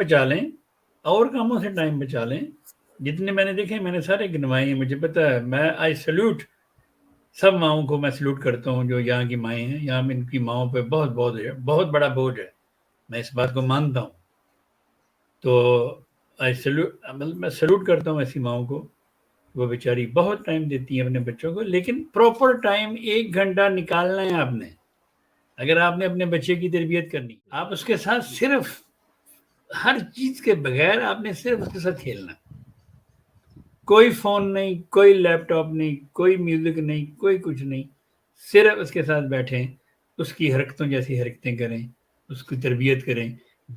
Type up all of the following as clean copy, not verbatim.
بچا لیں، اور کاموں سے ٹائم بچا لیں. جتنے میں نے دیکھے میں نے سارے گنوائے ہیں. مجھے پتا ہے، میں آئی سیلوٹ سب ماؤں کو، میں سیلوٹ کرتا ہوں جو یہاں کی مائیں ہیں. یہاں ان کی ماؤں پہ بہت بہت بڑا بوجھ ہے، میں اس بات کو مانتا ہوں. تو میں سیلوٹ کرتا ہوں ایسی ماؤں کو. وہ بیچاری بہت ٹائم دیتی ہیں اپنے بچوں کو، لیکن پراپر ٹائم 1 گھنٹہ نکالنا ہے آپ نے. اگر آپ نے اپنے بچے کی تربیت کرنی، آپ اس کے ساتھ صرف ہر چیز کے بغیر آپ نے صرف اس کے ساتھ کھیلنا. کوئی فون نہیں، کوئی لیپ ٹاپ نہیں، کوئی میوزک نہیں، کوئی کچھ نہیں. صرف اس کے ساتھ بیٹھیں، اس کی حرکتوں جیسی حرکتیں کریں، اس کی تربیت کریں،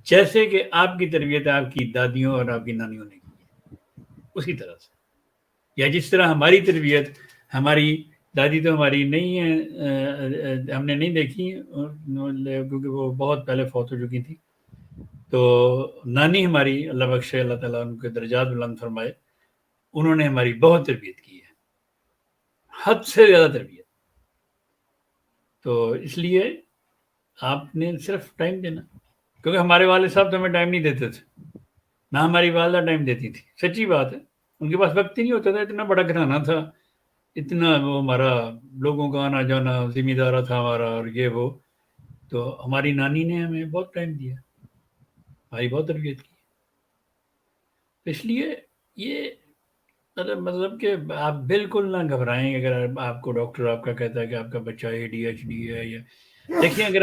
جیسے کہ آپ کی تربیت آپ کی دادیوں اور آپ کی نانیوں نے کی ہے، اسی طرح سے. یا جس طرح ہماری تربیت، ہماری دادی تو ہماری نہیں ہے، ہم نے نہیں دیکھی کیونکہ وہ بہت پہلے فوت ہو چکی تھی. تو نانی ہماری، اللہ بخشے، اللہ تعالیٰ ان کے درجات بلند فرمائے، انہوں نے ہماری بہت تربیت کی ہے، حد سے زیادہ تربیت. تو اس لیے آپ نے صرف ٹائم دینا، کیونکہ ہمارے والد صاحب تو ہمیں ٹائم نہیں دیتے تھے، نہ ہماری والدہ ٹائم دیتی تھی. سچی بات ہے، ان کے پاس وقت ہی نہیں ہوتا تھا. اتنا بڑا گھرانہ تھا، اتنا وہ ہمارا لوگوں کا آنا جانا، ذمہ دارہ تھا ہمارا، اور یہ وہ. تو ہماری نانی نے ہمیں بہت ٹائم دیا، ہماری بہت تربیت کی. اس لیے یہ مطلب کہ آپ بالکل نہ گھبرائیں. اگر آپ کو ڈاکٹر آپ کا کہتا ہے کہ آپ کا بچہ ADHD ہے، یا دیکھیں اگر